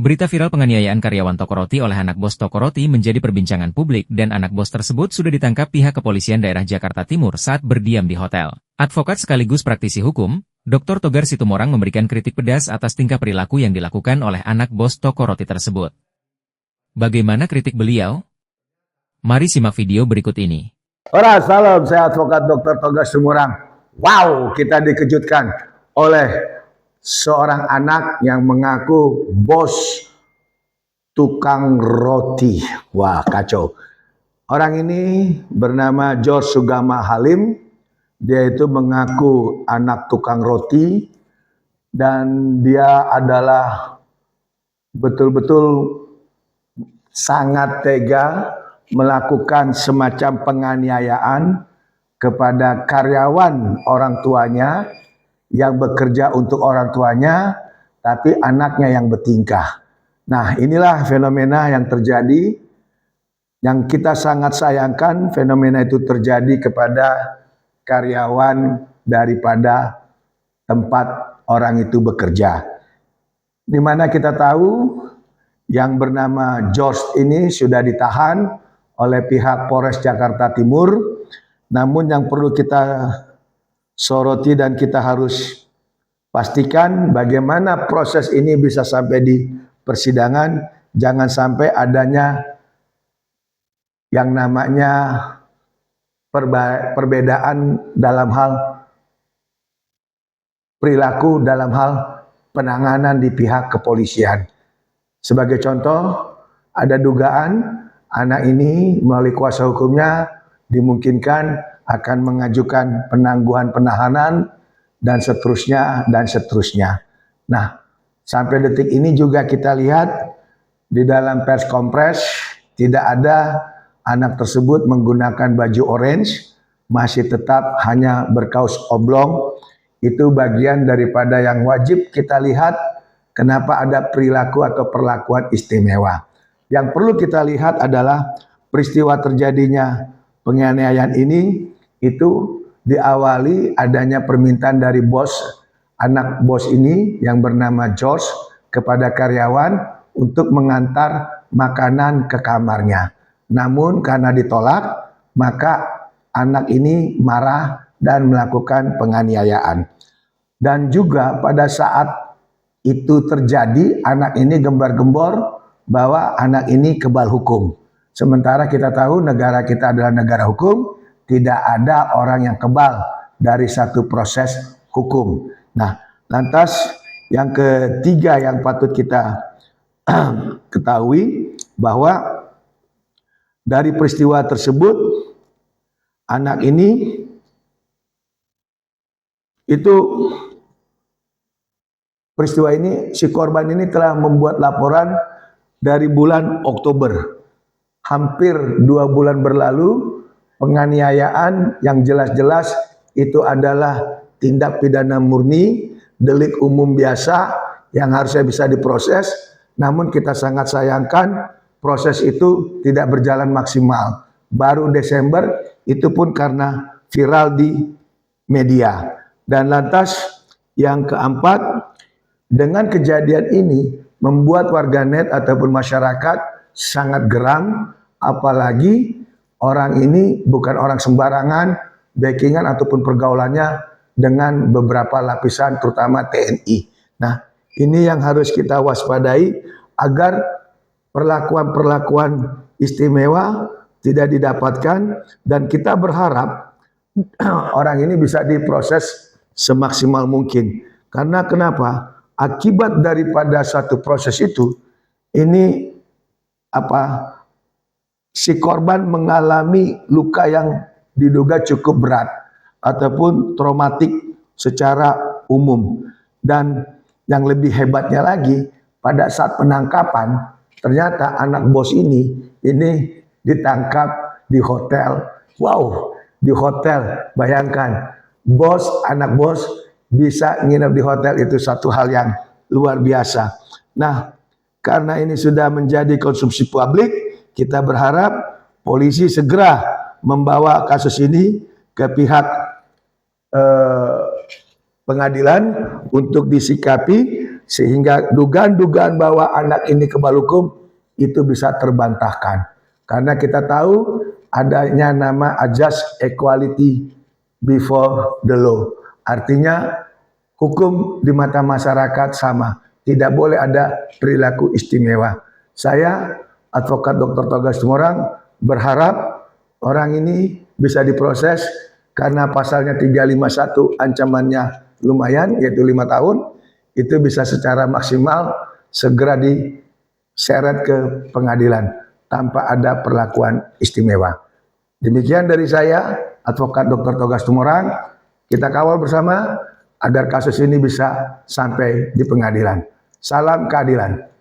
Berita viral penganiayaan karyawan toko roti oleh anak bos toko roti menjadi perbincangan publik dan anak bos tersebut sudah ditangkap pihak kepolisian daerah Jakarta Timur saat berdiam di hotel. Advokat sekaligus praktisi hukum, Dr. Togar Situmorang memberikan kritik pedas atas tingkah perilaku yang dilakukan oleh anak bos toko roti tersebut. Bagaimana kritik beliau? Mari simak video berikut ini. Ora, salam, saya advokat Dr. Togar Situmorang. Wow, kita dikejutkan oleh seorang anak yang mengaku bos tukang roti. Wah, kacau. Orang ini bernama George Sugama Halim. Dia itu mengaku anak tukang roti dan dia adalah betul-betul sangat tega melakukan semacam penganiayaan kepada karyawan orang tuanya yang bekerja untuk orang tuanya, tapi anaknya yang bertingkah. Nah, inilah fenomena yang terjadi, yang kita sangat sayangkan fenomena itu terjadi kepada karyawan daripada tempat orang itu bekerja. Di mana kita tahu yang bernama George ini sudah ditahan oleh pihak Polres Jakarta Timur, namun yang perlu kita soroti dan kita harus pastikan bagaimana proses ini bisa sampai di persidangan. Jangan sampai adanya yang namanya perbedaan dalam hal perilaku, dalam hal penanganan di pihak kepolisian. Sebagai contoh, ada dugaan anak ini melalui kuasa hukumnya dimungkinkan akan mengajukan penangguhan penahanan dan seterusnya dan seterusnya. Nah, sampai detik ini juga kita lihat di dalam pers kompres tidak ada anak tersebut menggunakan baju orange, masih tetap hanya berkaus oblong. Itu bagian daripada yang wajib kita lihat kenapa ada perilaku atau perlakuan istimewa. Yang perlu kita lihat adalah peristiwa terjadinya penganiayaan ini itu diawali adanya permintaan dari bos, anak bos ini yang bernama George kepada karyawan untuk mengantar makanan ke kamarnya. Namun karena ditolak, maka anak ini marah dan melakukan penganiayaan. Dan juga pada saat itu terjadi, anak ini gembar-gembor bahwa anak ini kebal hukum. Sementara kita tahu negara kita adalah negara hukum, tidak ada orang yang kebal dari satu proses hukum. Nah, lantas yang ketiga yang patut kita ketahui bahwa dari peristiwa tersebut anak ini itu peristiwa ini si korban ini telah membuat laporan dari bulan Oktober. Hampir 2 bulan berlalu, penganiayaan yang jelas-jelas itu adalah tindak pidana murni, delik umum biasa yang harusnya bisa diproses, namun kita sangat sayangkan proses itu tidak berjalan maksimal. Baru Desember, itu pun karena viral di media. Dan lantas yang keempat, dengan kejadian ini membuat warganet ataupun masyarakat sangat geram, apalagi orang ini bukan orang sembarangan, backingan ataupun pergaulannya dengan beberapa lapisan terutama TNI. Nah, ini yang harus kita waspadai agar perlakuan-perlakuan istimewa tidak didapatkan dan kita berharap orang ini bisa diproses semaksimal mungkin. Karena kenapa? Akibat daripada satu proses itu, ini si korban mengalami luka yang diduga cukup berat ataupun traumatik secara umum. Dan yang lebih hebatnya lagi, pada saat penangkapan ternyata anak bos ini ditangkap di hotel. Wow, di hotel. Bayangkan, anak bos bisa nginep di hotel, itu satu hal yang luar biasa. Nah, karena ini sudah menjadi konsumsi publik, kita berharap polisi segera membawa kasus ini ke pihak pengadilan untuk disikapi sehingga dugaan-dugaan bahwa anak ini kebal hukum itu bisa terbantahkan. Karena kita tahu adanya nama Ajas Equality Before the Law. Artinya hukum di mata masyarakat sama. Tidak boleh ada perilaku istimewa. Saya, Advokat Dr. Togas Tumorang, berharap orang ini bisa diproses karena pasalnya 351 ancamannya lumayan, yaitu 5 tahun. Itu bisa secara maksimal segera diseret ke pengadilan tanpa ada perlakuan istimewa. Demikian dari saya, Advokat Dr. Togas Tumorang. Kita kawal bersama agar kasus ini bisa sampai di pengadilan. Salam keadilan.